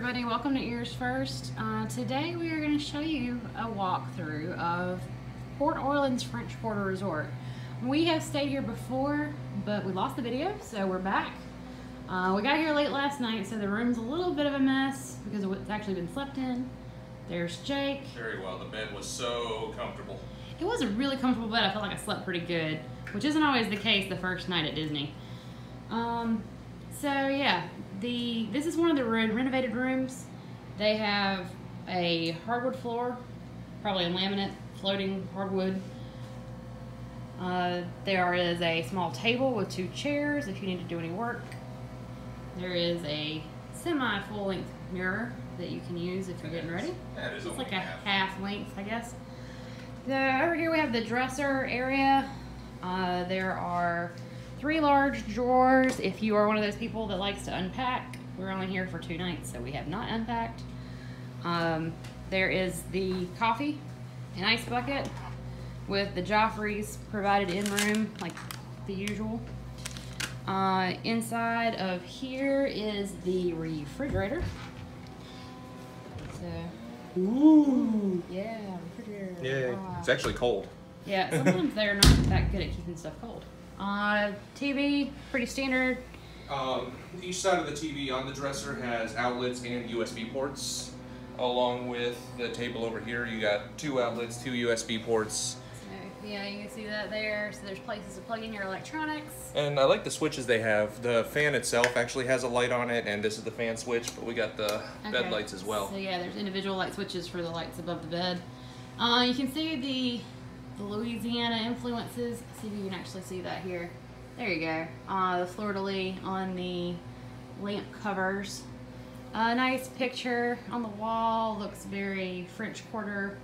everybody, welcome to EarsFirst. Today we are going to show you a walkthrough of Port Orleans French Quarter Resort. We have stayed here before, but we lost the video, so we're back. We got here late last night, so the room's a little bit of a mess because it's actually been slept in. There's Jake. Very well, the bed was so comfortable. It was a really comfortable bed. I felt like I slept pretty good, which isn't always the case the first night at Disney. So yeah, this is one of the renovated rooms. They have a hardwood floor, probably a laminate, floating hardwood. There is a small table with 2 chairs if you need to do any work. There is a semi-full length mirror that you can use if you're getting ready. It's like a half length, I guess. Over here we have the dresser area. There are 3 large drawers if you are one of those people that likes to unpack. We're only here for 2 nights, so we have not unpacked. There is the coffee and ice bucket with the Joffreys provided in room, like the usual. Inside of here is the refrigerator. So, ooh, yeah, refrigerator. Yeah, it's actually cold. Yeah, sometimes they're not that good at keeping stuff cold. TV, pretty standard. Each side of the TV on the dresser has outlets and USB ports. Along with the table over here, you got 2 outlets, 2 USB ports. So, yeah, you can see that there. So there's places to plug in your electronics. And I like the switches they have. The fan itself actually has a light on it, and this is the fan switch, but we got the bed lights as well. So yeah, there's individual light switches for the lights above the bed. You can see the Louisiana influences. See if you can actually see that here. There you go. The fleur-de-lis on the lamp covers. A nice picture on the wall. Looks very French Quarter.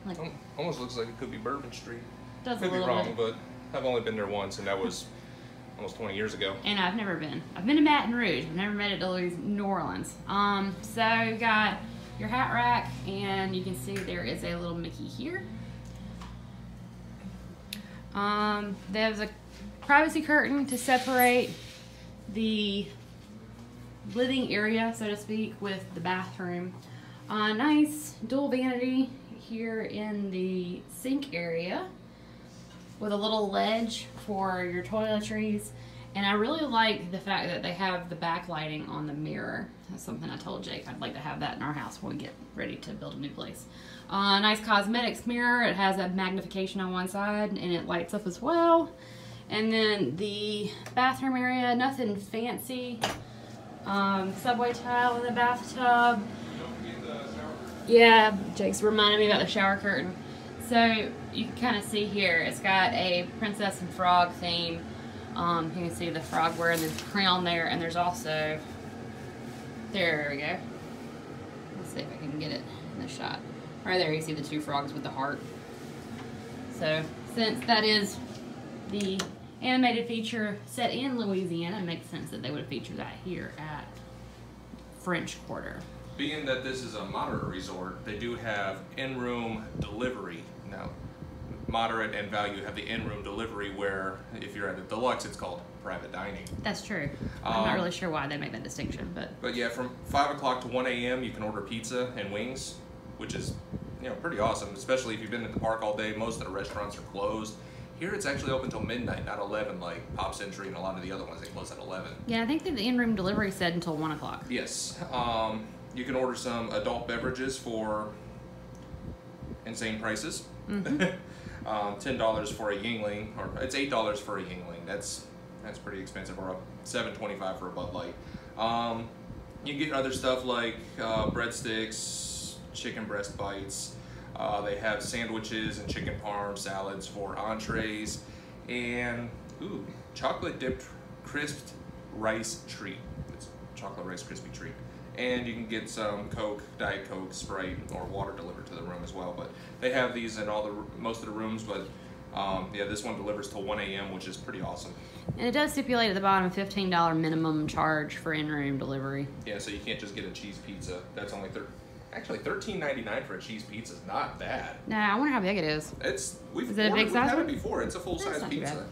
Like, almost looks like it could be Bourbon Street. Does could a be little wrong, bit. but I've only been there once, and that was almost 20 years ago. And I've never been. I've been to Baton Rouge. I've never been to New Orleans. So you've got your hat rack, and you can see there is a little Mickey here. There's a privacy curtain to separate the living area, so to speak, with the bathroom. Nice dual vanity here in the sink area with a little ledge for your toiletries. And I really like the fact that they have the backlighting on the mirror. That's something I told Jake I'd like to have that in our house when we get ready to build a new place. Nice cosmetics mirror. It has a magnification on one side and it lights up as well. And then the bathroom area, nothing fancy. Subway tile in the bathtub. Yeah, Jake's reminding me about the shower curtain. So you can kind of see here, it's got a Princess and Frog theme. You can see the frog wearing the crown there, and there's also, there we go. Let's see if I can get it in the shot. Right there you see the 2 frogs with the heart. So since that is the animated feature set in Louisiana, it makes sense that they would feature that here at French Quarter. Being that this is a moderate resort, they do have in-room delivery. Now, moderate and value have the in-room delivery where if you're at a deluxe, it's called private dining. That's true. I'm not really sure why they make that distinction, but yeah, from 5 o'clock to 1 a.m. you can order pizza and wings, which is, you know, pretty awesome, especially if you've been in the park all day. Most of the restaurants are closed. Here it's actually open till midnight, not 11 like Pop Century and a lot of the other ones. They close at 11. Yeah, I think that the in-room delivery said until 1 o'clock. Yes. You can order some adult beverages for insane prices. Mm-hmm. $10 for a Yingling, or it's $8 for a Yingling. That's pretty expensive, or $7.25 for a Bud Light. You can get other stuff like breadsticks, chicken breast bites. They have sandwiches and chicken parm salads for entrees, and chocolate dipped crisped rice treat. It's chocolate rice crispy treat. And you can get some Coke, Diet Coke, Sprite, or water delivered to the room as well. But they have these in most of the rooms. But yeah, this one delivers till 1 a.m., which is pretty awesome. And it does stipulate at the bottom a $15 minimum charge for in-room delivery. Yeah, so you can't just get a cheese pizza. That's only actually $13.99 for a cheese pizza is not bad. Nah, I wonder how big it is. We've it a big size? had it before. It's a full-size pizza.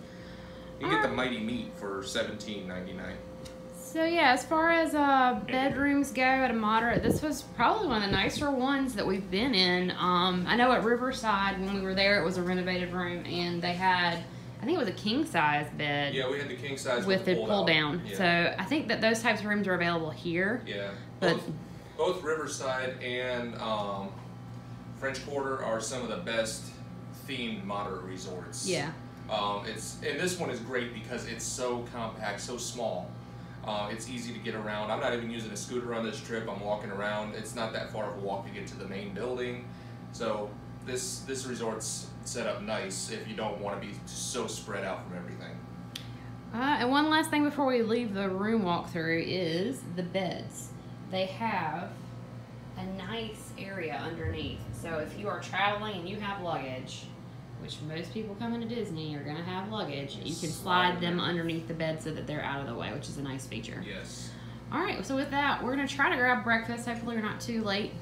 You get the bad. Mighty Meat for $17.99. So yeah, as far as bedrooms go at a moderate, this was probably one of the nicer ones that we've been in. I know at Riverside when we were there, it was a renovated room, and they had, I think it was a king size bed. Yeah, we had the king size with the pull down. Yeah. So I think that those types of rooms are available here. Yeah, but both Riverside and French Quarter are some of the best themed moderate resorts. Yeah. And this one is great because it's so compact, so small. It's easy to get around. I'm not even using a scooter on this trip. I'm walking around. It's not that far of a walk to get to the main building. So this resort's set up nice if you don't want to be so spread out from everything. And one last thing before we leave the room walkthrough is the beds. They have a nice area underneath. So if you are traveling and you have luggage, which most people coming to Disney are going to have luggage, you can slide them underneath the bed so that they're out of the way, which is a nice feature. Yes. All right, so with that, we're going to try to grab breakfast. Hopefully we're not too late.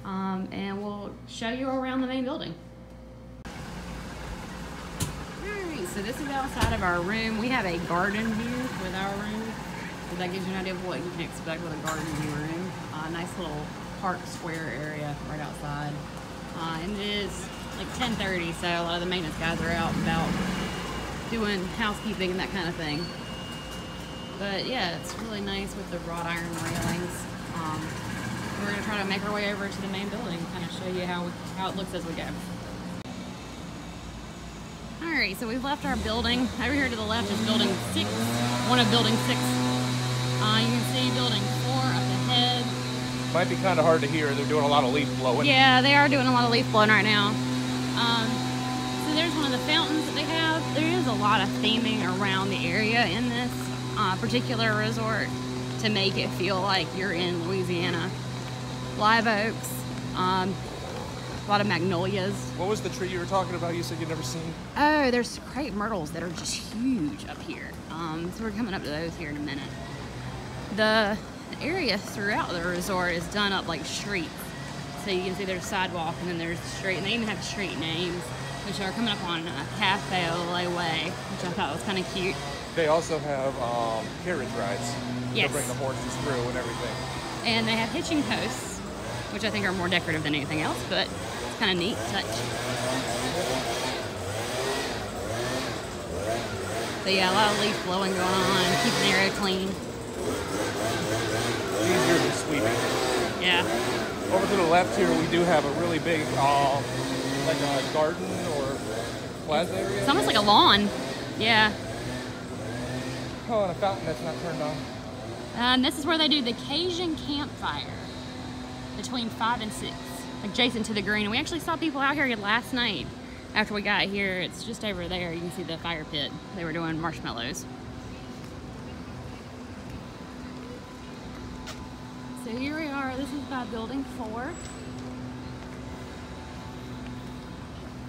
And we'll show you around the main building. Alright, so this is outside of our room. We have a garden view with our room. So that gives you an idea of what you can expect with a garden view room. Nice little park square area right outside. And it is like 10:30, so a lot of the maintenance guys are out and about doing housekeeping and that kind of thing. But yeah, it's really nice with the wrought iron railings. We're going to try to make our way over to the main building and kind of show you how it looks as we go. Alright, so we've left our building. Over here to the left is building 6, one of building 6. You can see building 4 up ahead. Might be kind of hard to hear. They're doing a lot of leaf blowing. Yeah, they are doing a lot of leaf blowing right now. So there's one of the fountains that they have. There is a lot of theming around the area in this particular resort to make it feel like you're in Louisiana. Live oaks, a lot of magnolias. What was the tree you were talking about? You said you'd never seen? Oh, there's crepe myrtles that are just huge up here. So we're coming up to those here in a minute. The area throughout the resort is done up like streets. So you can see there's sidewalk and then there's the street, and they even have street names, which are coming up on Cafe Ole Way, which I thought was kind of cute. They also have carriage rides. Yes. To bring the horses through and everything. And they have hitching posts, which I think are more decorative than anything else, but it's kind of neat touch. So yeah, a lot of leaf blowing going on, keeping the area clean. Easier than sweeping. Yeah. Over to the left here, we do have a really big, like a garden or plaza area. It's almost like a lawn. Yeah. Oh, and a fountain that's not turned on. This is where they do the Cajun campfire between 5 and 6, adjacent to the green. And we actually saw people out here last night after we got here. It's just over there. You can see the fire pit. They were doing marshmallows. So here we are. This is by building 4.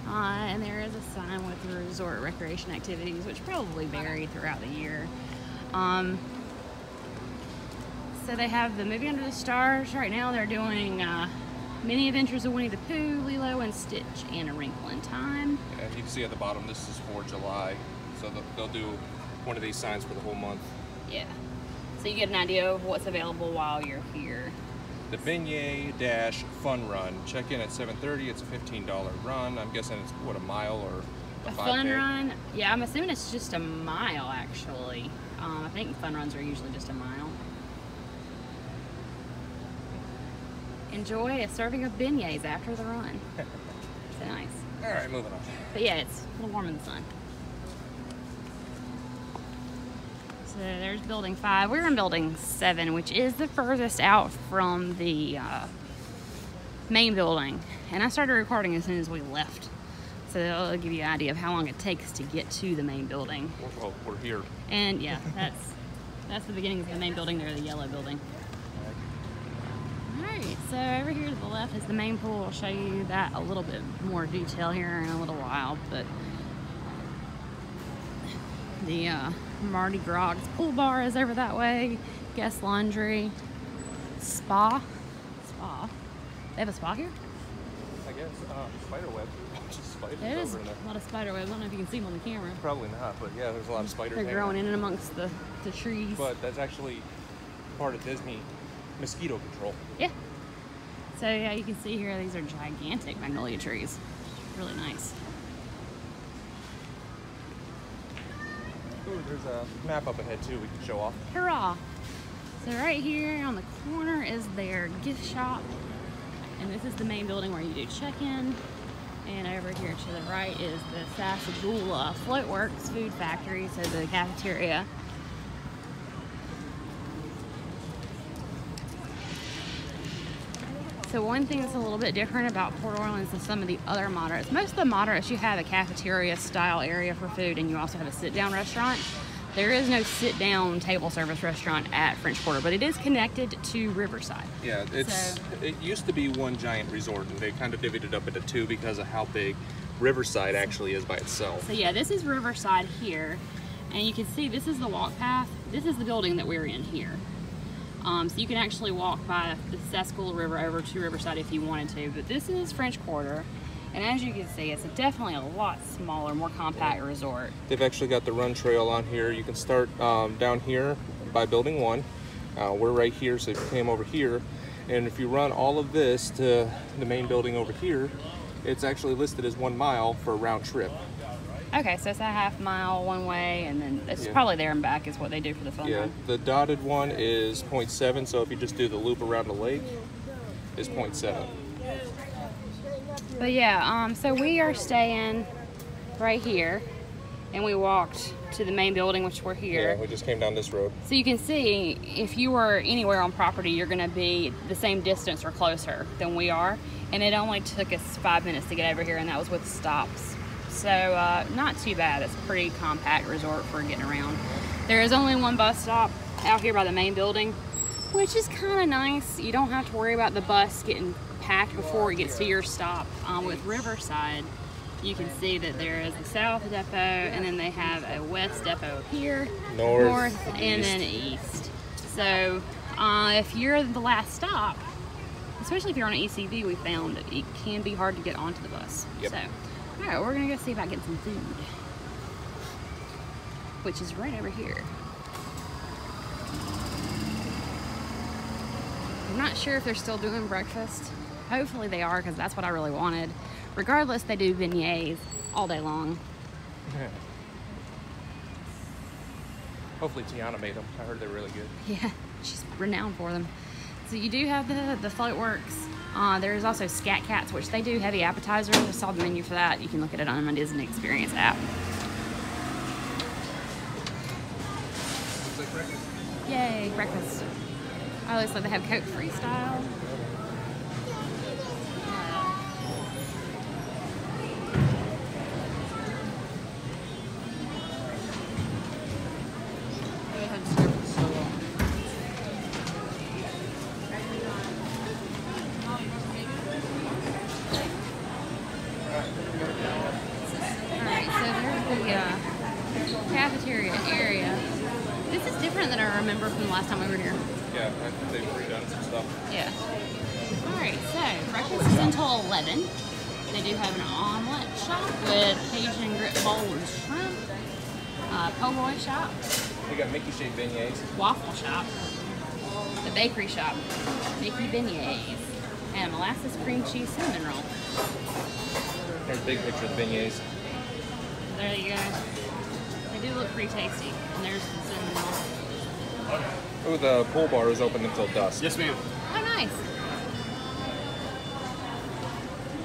And there is a sign with the resort recreation activities, which probably vary throughout the year. So they have the movie Under the Stars. Right now they're doing many adventures of Winnie the Pooh, Lilo and Stitch, and A Wrinkle in Time. Yeah, you can see at the bottom, this is for July. So they'll do one of these signs for the whole month. Yeah. So you get an idea of what's available while you're here. The Beignet-Fun Run. Check in at 7:30. It's a $15 run. I'm guessing it's, what, a mile or a 5K? Fun run? Yeah, I'm assuming it's just a mile, actually. I think fun runs are usually just a mile. Enjoy a serving of beignets after the run. So nice. All right, moving on. But yeah, it's a little warm in the sun. So there's building 5. We're in building 7, which is the furthest out from the main building. And I started recording as soon as we left. So that'll give you an idea of how long it takes to get to the main building. Well, we're here. And yeah, that's the beginning of the main building there, the yellow building. Alright, so over here to the left is the main pool. I'll show you that a little bit more detail here in a little while. But the Mardi Gras pool bar is over that way. Guest laundry. Spa. They have a spa here? I guess spider web. Spiders There is over in there. a lot of spider webs. I don't know if you can see them on the camera. Probably not, but yeah, there's a lot of spiders. They're growing in and amongst the trees. But that's actually part of Disney mosquito control. Yeah. So yeah, you can see here, these are gigantic magnolia trees. Really nice. Ooh, there's a map up ahead too we can show off. Hurrah! So right here on the corner is their gift shop. And this is the main building where you do check-in. And over here to the right is the Sassagoula Floatworks Food Factory, so the cafeteria. So one thing that's a little bit different about Port Orleans than some of the other moderates, most of the moderates you have a cafeteria style area for food and you also have a sit-down restaurant. There is no sit-down table service restaurant at French Quarter, but it is connected to Riverside. Yeah, it used to be one giant resort, and they kind of divided it up into two because of how big Riverside actually is by itself. So yeah, this is Riverside here, and you can see this is the walk path. This is the building that we're in here. So you can actually walk by the Sassagoula River over to Riverside if you wanted to, but this is French Quarter. And as you can see, it's definitely a lot smaller, more compact resort. They've actually got the run trail on here. You can start down here by building 1. We're right here, so if you came over here, and if you run all of this to the main building over here, it's actually listed as 1 mile for a round trip. Okay, so it's a half mile one way, and then it's probably there and back is what they do for the fun run. The dotted one is 0.7, so if you just do the loop around the lake, it's 0.7. But yeah, so we are staying right here, and we walked to the main building, which we're here. Yeah, we just came down this road. So you can see, if you were anywhere on property, you're gonna be the same distance or closer than we are. And it only took us 5 minutes to get over here, and that was with stops. So not too bad. It's a pretty compact resort for getting around. There is only one bus stop out here by the main building, which is kind of nice. You don't have to worry about the bus getting packed before it gets to your stop. With Riverside, you can see that there is the south depot, and then they have a west depot here, north and then east. So if you're the last stop, especially if you're on an ECV, we found that it can be hard to get onto the bus. Yep. So, all right, we're gonna go see about getting some food, which is right over here. I'm not sure if they're still doing breakfast. Hopefully they are, because that's what I really wanted. Regardless, they do beignets all day long. Hopefully Tiana made them. I heard they're really good. Yeah, she's renowned for them. So you do have the Floatworks. There's also Scat Cats, which they do heavy appetizers. I saw the menu for that. You can look at it on my Disney Experience app. Looks like breakfast. Yay, breakfast. Oh, looks like they have Coke Freestyle. Cafeteria area. This is different than I remember from the last time we were here. Yeah, I think they've redone some stuff. Yeah. Alright, so breakfast is until 11. They do have an omelet shop with Cajun grip bowl and shrimp. Po' boy shop. We got Mickey shaped beignets. Waffle shop. The bakery shop. Mickey beignets. And molasses cream cheese cinnamon roll. Here's a big picture of the beignets. There you go. They do look pretty tasty. And there's the cinnamon roll. Oh, the pool bar is open until dusk. Yes, ma'am. Oh, nice.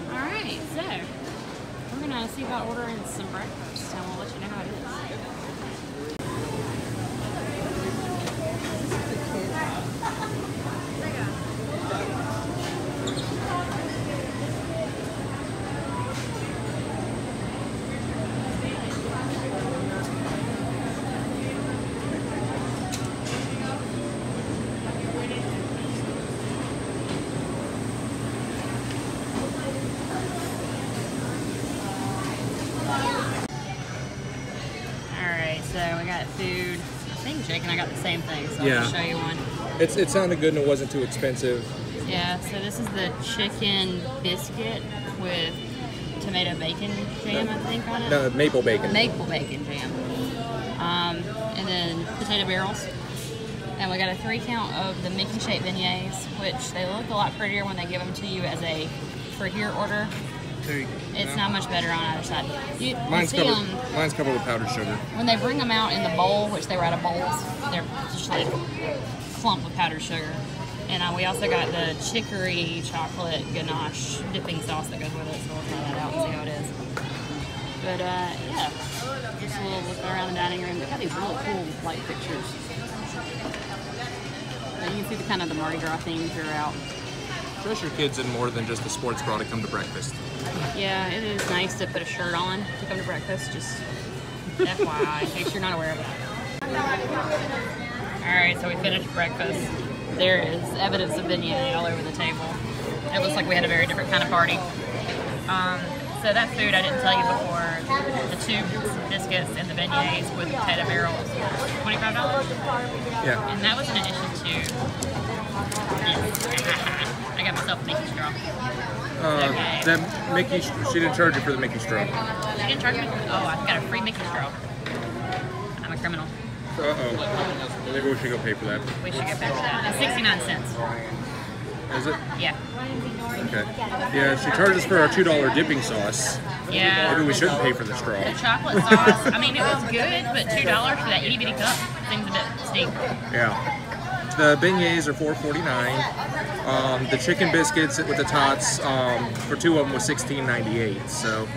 Alright, so we're going to see about ordering some breakfast, and we'll let you know how it is. So we got food. I think Jake and I got the same thing, so I'll just show you one. It sounded good and it wasn't too expensive. Yeah, so this is the chicken biscuit with tomato bacon jam, I think, on it. No, maple bacon. Maple bacon jam. And then potato barrels. And we got a 3 count of the Mickey shaped beignets, which they look a lot prettier when they give them to you as a for here order. It's not much better on either side. Mine's covered with powdered sugar. When they bring them out in the bowl, which they were out of bowls, they're just like clump with powdered sugar. And we also got the chicory chocolate ganache dipping sauce that goes with it, so we'll try that out and see how it is. But yeah, just a little look around the dining room. They got these really cool light pictures. But you can see the kind of the Mardi Gras theme throughout. Dress your kids in more than just a sports bra to come to breakfast. Yeah, it is nice to put a shirt on to come to breakfast, just FYI, in case you're not aware of that. Alright, so we finished breakfast. There is evidence of beignet all over the table. It looks like we had a very different kind of party. So that food I didn't tell you before, the 2 biscuits and the beignets with potato barrels, $25? Yeah. And that was in addition to... I got myself a Mickey straw. Okay. That Mickey, she didn't charge you for the Mickey straw. She didn't charge me? Oh, I got a free Mickey straw. I'm a criminal. Uh-oh. Maybe we should go pay for that. We should get back to that. It's 69 cents. Is it? Yeah. Okay. Yeah, she charges for our $2 dipping sauce. Yeah. Maybe we shouldn't pay for the straw. The chocolate sauce, I mean, it was good, but $2 for that itty bitty cup seems a bit steep. Yeah. The beignets are $4.49. The chicken biscuits with the tots, for 2 of them was $16.98. So,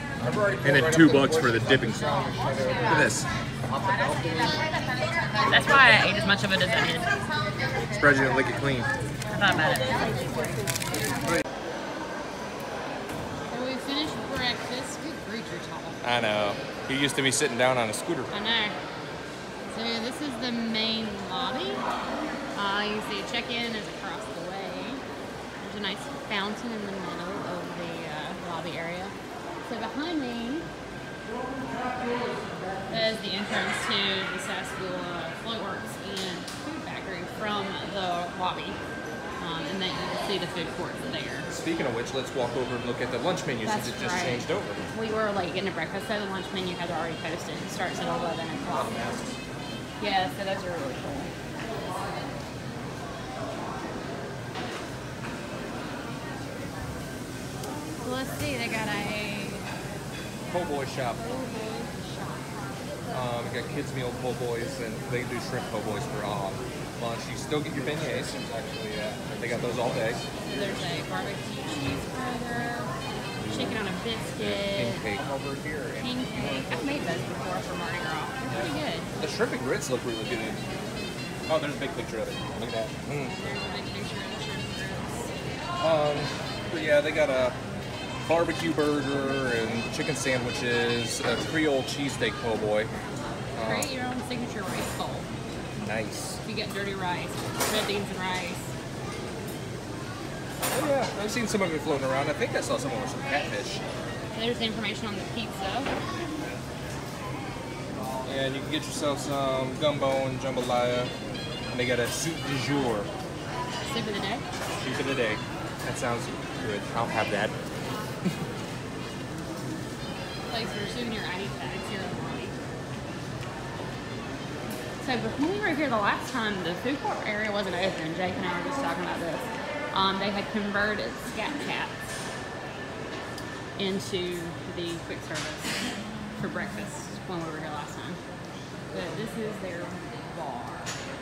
and then $2 for the dipping sauce. Look at this. That's why I ate as much of it as I did. Surprised you didn't lick it clean. I thought about it. So we finished breakfast. Good grief, you're tall. I know. You used to be sitting down on a scooter. I know. So this is the main lobby. You see a check-in is across the way. There's a nice fountain in the middle of the lobby area. So behind me is the entrance to the Saskia Floatworks and Food Factory from the lobby. And then you can see the food court there. Speaking of which, let's walk over and look at the lunch menu since it just changed over. We were late getting to breakfast, so the lunch menu has already posted. It starts at 11 o'clock. Yeah, so those are really cool. Well, let's see, they got a Po' boy shop. po' boy shop. We got kids meal po' boys, and they do shrimp po' boys for lunch. You still get your beignets. Actually, they got those all day. So there's a barbecue cheeseburger, chicken on a biscuit, King cake over here. king cake. I've made those before for Mardi Gras. They're pretty good. The shrimp and grits look really good. Oh, there's a big picture of it. Look at that. There's a big picture of the shrimp grits. But yeah, they got a barbecue burger and chicken sandwiches, a Creole cheesesteak po' boy. Create your own signature rice bowl. Nice. You get dirty rice, red beans and rice. Oh yeah, I've seen some of it floating around. I think I saw someone with some catfish. There's the information on the pizza. And you can get yourself some gumbo and jambalaya. And they got a soup du jour. Soup of the day. Soup of the day. That sounds good. I'll have that. Place for souvenir ID tags here in the morning. So when we were here the last time, the food court area wasn't open. Jake and I were just talking about this. They had converted Scat Cats into the quick service for breakfast when we were here last time. But this is their bar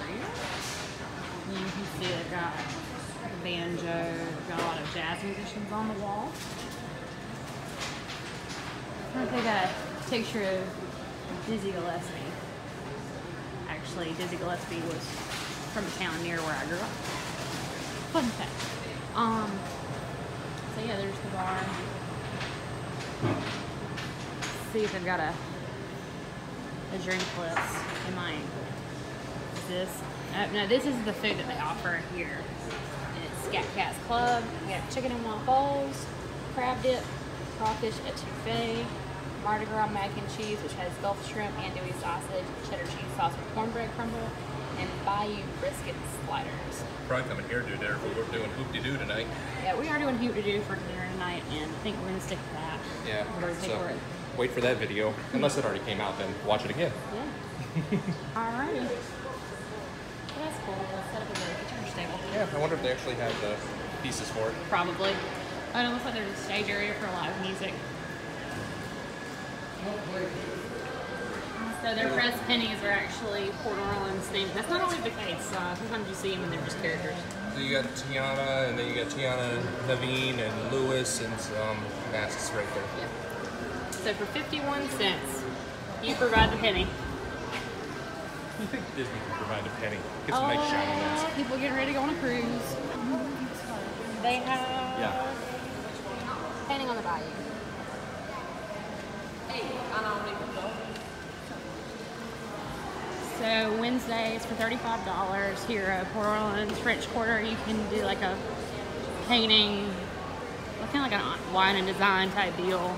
area. You can see they've got a banjo, they've got a lot of jazz musicians on the wall. I think they got a picture of Dizzy Gillespie. Actually, Dizzy Gillespie was from a town near where I grew up. Fun fact. So yeah, there's the bar. See if they've got a drink list in mind. Is this? No, this is the food that they offer here. And it's Scat Cat's Club. We got chicken and waffles, crab dip, crawfish etouffee, Mardi Gras mac and cheese, which has Gulf shrimp, andouille sausage, cheddar cheese sauce with cornbread crumble, and Bayou brisket sliders. Probably coming here to do dinner, but we're doing hoop-de-doo tonight. Yeah, we are doing hoop-de-doo for dinner tonight, and I think we're going to stick to that. Yeah, We're going to take so for it. wait for that video. Unless it already came out, then watch it again. Yeah. Alrighty. That's cool. set up as a guitar table. Yeah, I wonder if they actually have the pieces for it. Probably. Oh, and it looks like there's a stage area for live music. So their pressed pennies are actually Port Orleans themed. That's not always the case. Sometimes you see them and they're just characters. So you got Tiana, and then you got Tiana, Naveen, and Lewis, and some masks right there. Yeah. So for 51 cents, you provide the penny. You think Disney can provide a penny? Get some nice shiny ones. People getting ready to go on a cruise. They have painting on the bayou. So Wednesdays for $35 here at Port Orleans French Quarter, you can do like a painting, kind of like a wine and design type deal,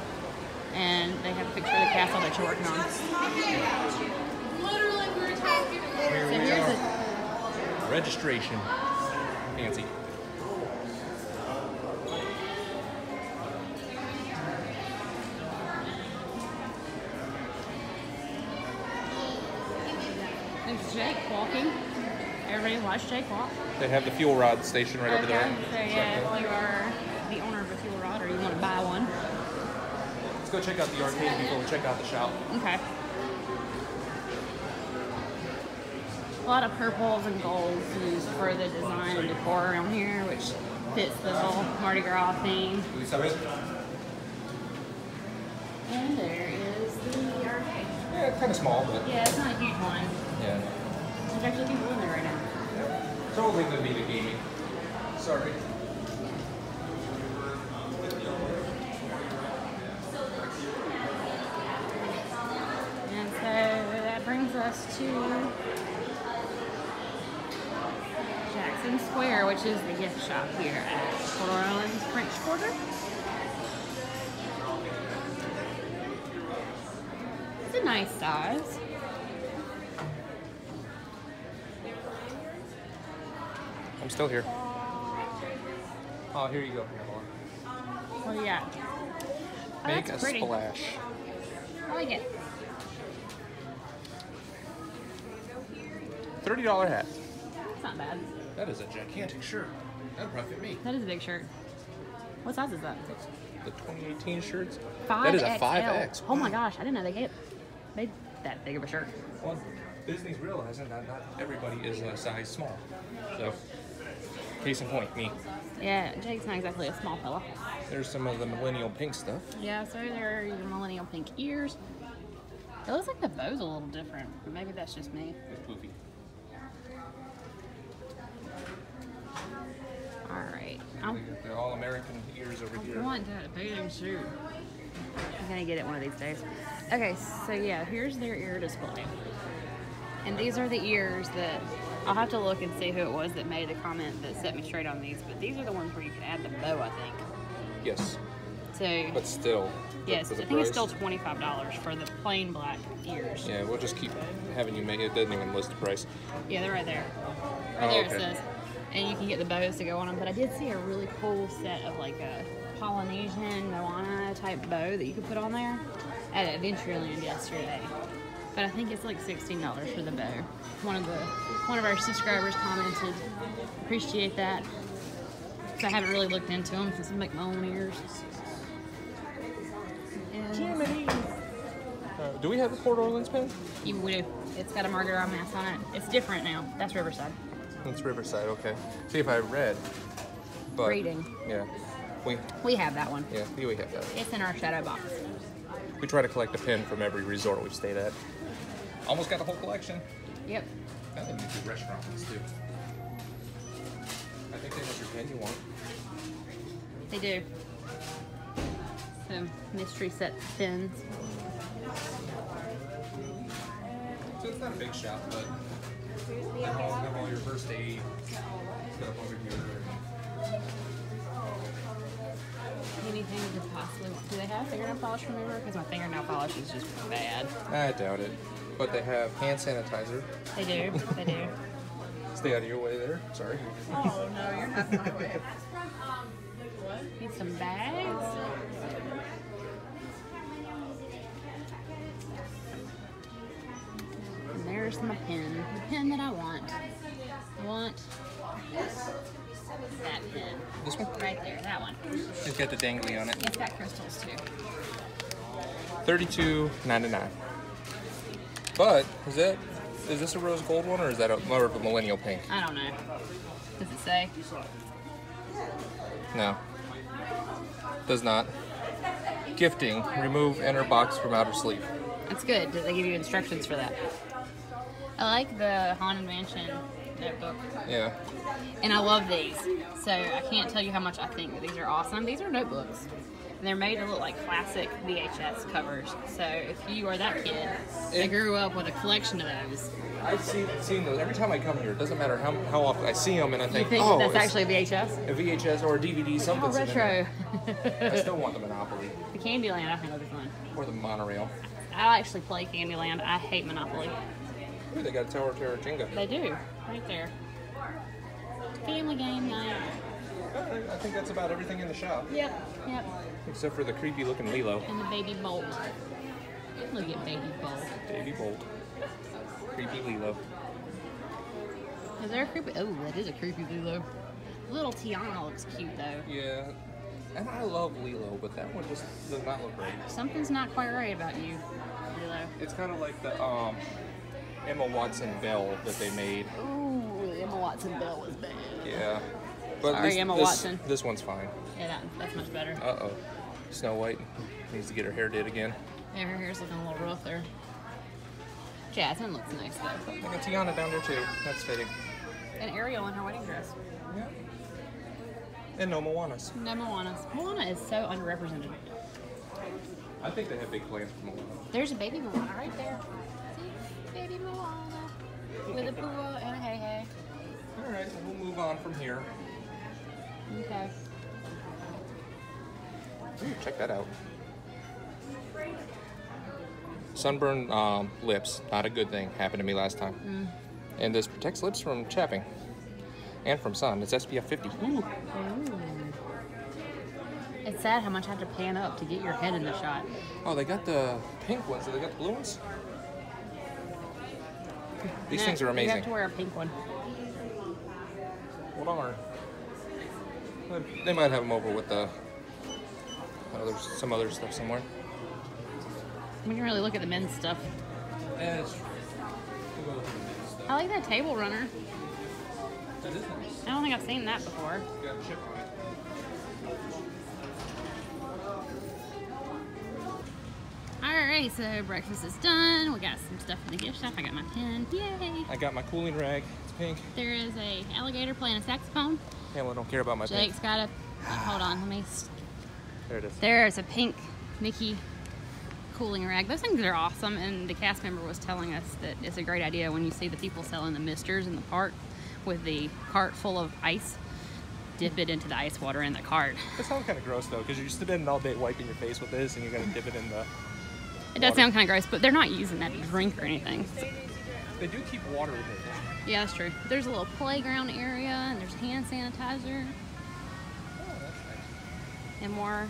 and they have a picture of the castle that you're working on. Here So we here's are. Registration. Fancy. There's Jake walking. Everybody watch Jake walk. They have the fuel rod station right over there. So yeah, if you are the owner of a fuel rod or you want to buy one. Let's go check out the arcade before we check out the shop. Okay. A lot of purples and golds used for the design and decor around here, which fits the whole Mardi Gras theme. And there is the arcade. Yeah, it's kind of small, but Yeah, it's not a huge one. yeah. There's actually people in there right now. Totally gonna be the gaming. Sorry. And so that brings us to Jackson Square, which is the gift shop here at Port Orleans French Quarter. It's a nice size. I'm still here. Oh, here you go. What do you got? Oh, Make that's a pretty. splash. I like it. $30 hat. It's not bad. That is a gigantic shirt. That'd probably fit me. That is a big shirt. What size is that? That's the 2018 shirts. 5XL. That is a 5X. Oh my gosh, I didn't know they made that big of a shirt. Well, Disney's realizing that not everybody is a size small. So, case in point, me. Yeah, Jake's not exactly a small fella. There's some of the millennial pink stuff. Yeah, so there are your millennial pink ears. It looks like the bow's a little different. Maybe that's just me. It's poofy. Alright. We got the all-American ears over I here. want that bathing suit. I'm gonna get it one of these days. Okay, so yeah, here's their ear display. And these are the ears that I'll have to look and see who it was that made the comment that set me straight on these, but these are the ones where you can add the bow, I think. Yes, So but still. yes, for I the think it's price. still $25 for the plain black ears. Yeah, we'll just keep having you make it. It doesn't even list the price. Yeah, they're right there. Right Oh, there okay. it says. And you can get the bows to go on them. But I did see a really cool set of like a Polynesian Moana type bow that you could put on there at Adventureland yesterday. But I think it's like $16 for the bow. One of our subscribers commented, appreciate that. So I haven't really looked into them since I make my own ears. Jiminy! Do we have a Port Orleans pen? You do. It's got a Mardi Gras mask on it. It's different now. That's Riverside. It's Riverside, okay. See if I read. But, Reading. Yeah. We have that one. Yeah, we have that. It's in our shadow box. We try to collect a pin from every resort we've stayed at. Almost got the whole collection. Yep. I think you do restaurant ones too. I think they have your pin you want. They do. So, mystery set pins. So it's not a big shop, but you have all your first aid stuff over here. Anything you could possibly want. Do they have fingernail polish remover? Because my fingernail polish is just bad. I doubt it. But they have hand sanitizer. They do. They do. Stay out of your way there. Sorry. Oh, no, you're not my way. Need some bags. And there's my pen. The pen that I want. want that pin. This one? Right there, that one. It's got the dangly on it. It's got crystals too. $32.99. But is this a rose gold one or is that more of a millennial pink? I don't know. Does it say? No. Does not. Gifting. Remove inner box from outer sleeve. That's good. Did they give you instructions for that? I like the Haunted Mansion notebook. Yeah. And I love these. So I can't tell you how much I think that these are awesome. These are notebooks. And they're made to look like classic VHS covers. So if you are that kid that grew up with a collection of those. I've seen those. Every time I come here, it doesn't matter how often I see them and I think, You think oh, that's actually a VHS? a VHS or a DVD, something's in retro. there. I still want the Monopoly. The Candyland I think will be fun. Or the monorail. I actually play Candyland. I hate Monopoly. Ooh, they got Tower Terror Jenga. They do. Right there. Family game night. Alright, I think that's about everything in the shop. Yep. Except for the creepy looking Lilo. And the Baby Bolt. Look at Baby Bolt. Baby Bolt. Creepy Lilo. Is there a creepy? Oh, that is a creepy Lilo. Little Tiana looks cute though. Yeah. And I love Lilo, but that one just does not look right. Something's not quite right about you, Lilo. It's kind of like the Emma Watson Belle that they made. Ooh, Emma Watson Belle was bad. Yeah. But Sorry, Emma Watson. This one's fine. Yeah, that's much better. Uh-oh. Snow White needs to get her hair did again. Yeah, her hair's looking a little rough there. Jasmine looks nice though. I got Tiana down there too. That's fitting. And Ariel in her wedding dress. Yeah. And no Moanas. No Moana. Moana is so underrepresented. I think they have big plans for Moana. There's a baby Moana right there. See? Baby Moana. With a pua and a hey hey. Alright, we'll move on from here. Okay. Ooh, check that out. Sunburn lips, not a good thing. Happened to me last time. And this protects lips from chapping and from sun. It's SPF 50. Ooh. Ooh. It's sad how much I have to pan up to get your head in the shot. Oh, they got the pink ones. They got the blue ones. These things are You amazing. have to wear a pink one. What are? They might have them over with the. Oh, there's some other stuff somewhere. We can really look at the men's stuff. Yeah, it's. I like that table runner. That is nice. I don't think I've seen that before. Got a chip on it. Alright, so breakfast is done. We got some stuff in the gift shop. I got my pen. Yay! I got my cooling rag. It's pink. There is a alligator playing a saxophone. Pamela don't care about my Jake's pink. got a. Hold on, let me. There it is. There's a pink Mickey cooling rag. Those things are awesome, and the cast member was telling us that it's a great idea when you see the people selling the misters in the park with the cart full of ice. Dip it into the ice water in the cart. That sounds kind of gross though, because you're spending all day wiping your face with this, and you're gonna dip it in the. It does sound kind of gross, but they're not using that to drink or anything. So. They do keep water in there. Yeah, that's true. There's a little playground area, and there's hand sanitizer, Oh, that's nice. and more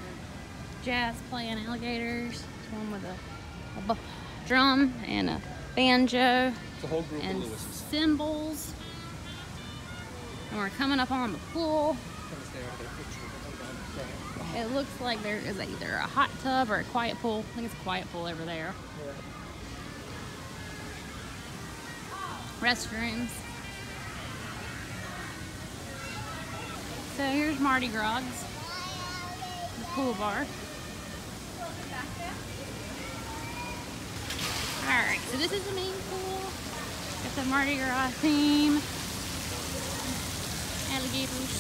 jazz playing alligators. One with a drum and a banjo It's a whole group and of Lewis's. cymbals. And we're coming up on the pool. It looks like there is either a hot tub or a quiet pool. I think it's a quiet pool over there. Restrooms. So here's Mardi Gras, the pool bar. Alright, so this is the main pool. Got the Mardi Gras theme. Alligators.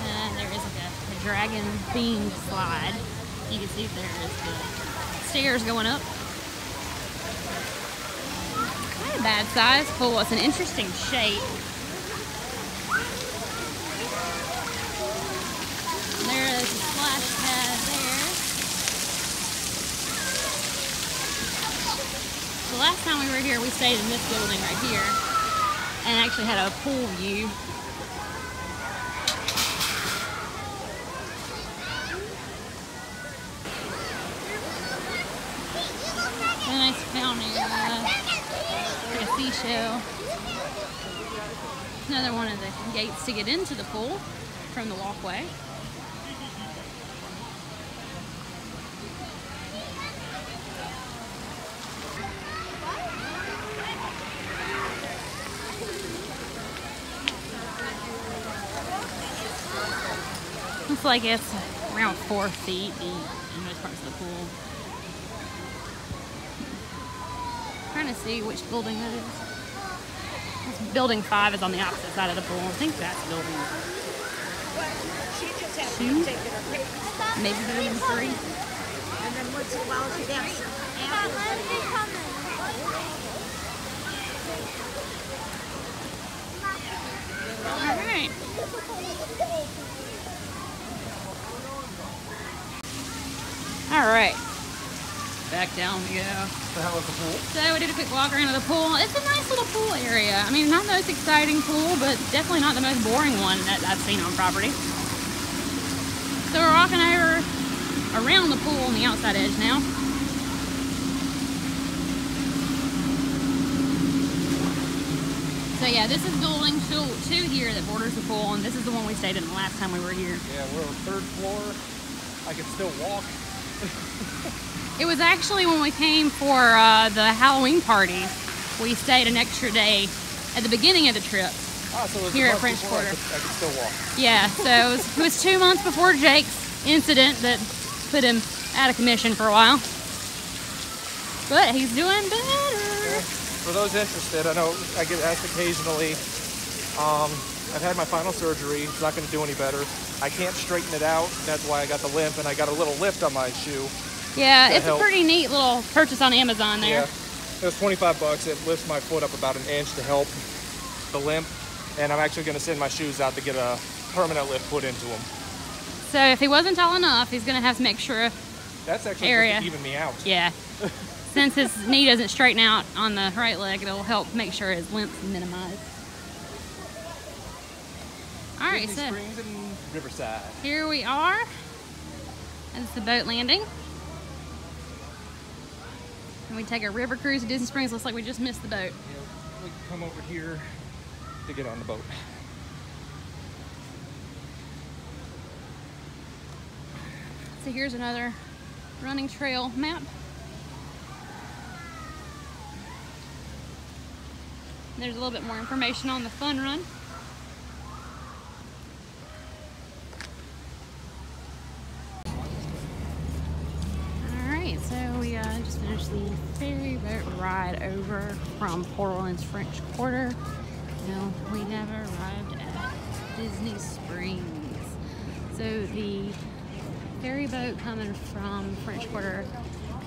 And there is like a dragon themed slide. You can see there is the stairs going up. Not a bad size pool. It's an interesting shape. There is a splash pad there. The last time we were here, we stayed in this building right here and actually had a pool view. A nice show another one of the gates to get into the pool from the walkway. Looks like it's around 4 feet deep in most parts of the pool. Trying to see which building that is. This building 5 is on the opposite side of the pool. I think that's building 2, maybe building 3. And then once in a while she down some All right. All right. Back down we go. So how was the pool? So we did a quick walk around the pool. It's a nice little pool area. I mean, not the most exciting pool, but definitely not the most boring one that I've seen on property. So we're walking around the pool on the outside edge now. So yeah, this is building 2 here that borders the pool, and this is the one we stayed in the last time we were here. Yeah, we're on the 3rd floor. I can still walk. It was actually when we came for the Halloween party. We stayed an extra day at the beginning of the trip here at French Quarter. I could still walk. Yeah, so it was 2 months before Jake's incident that put him out of commission for a while. But he's doing better. Yeah. For those interested, I know I get asked occasionally, I've had my final surgery. It's not going to do any better. I can't straighten it out. That's why I got the limp, and I got a little lift on my shoe. Yeah, it's a pretty neat little purchase on Amazon there. Yeah, it was 25 bucks. It lifts my foot up about 1 inch to help the limp, and I'm actually going to send my shoes out to get a permanent lift put into them. So if he wasn't tall enough, he's going to have some extra That's actually area. Just to even me out. Yeah. Since his knee doesn't straighten out on the right leg, it'll help make sure his limp's minimized. All right, Disney so Springs and Riverside. here we are. That's the boat landing. And we take a river cruise to Disney Springs. Looks like we just missed the boat. Yeah, we can come over here to get on the boat. So here's another running trail map. There's a little bit more information on the fun run. Alright, so we just finished the ferry boat ride over from Port Orleans French Quarter. No, we never arrived at Disney Springs. So the ferry boat coming from French Quarter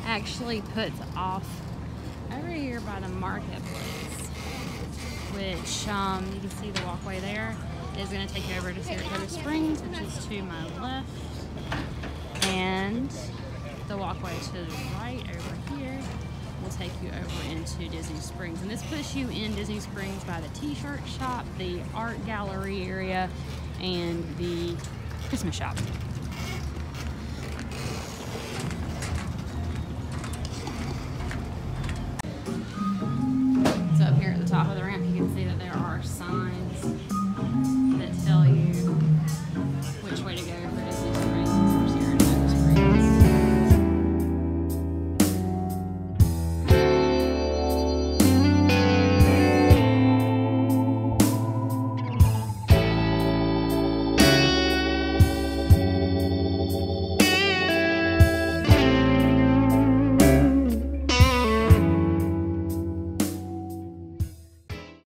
actually puts off over here by the marketplace, which you can see the walkway there is going to take you over to Saratoga Springs, which is to my left, and the walkway to the right over here will take you over into Disney Springs. And this puts you in Disney Springs by the t-shirt shop, the art gallery area, and the Christmas shop.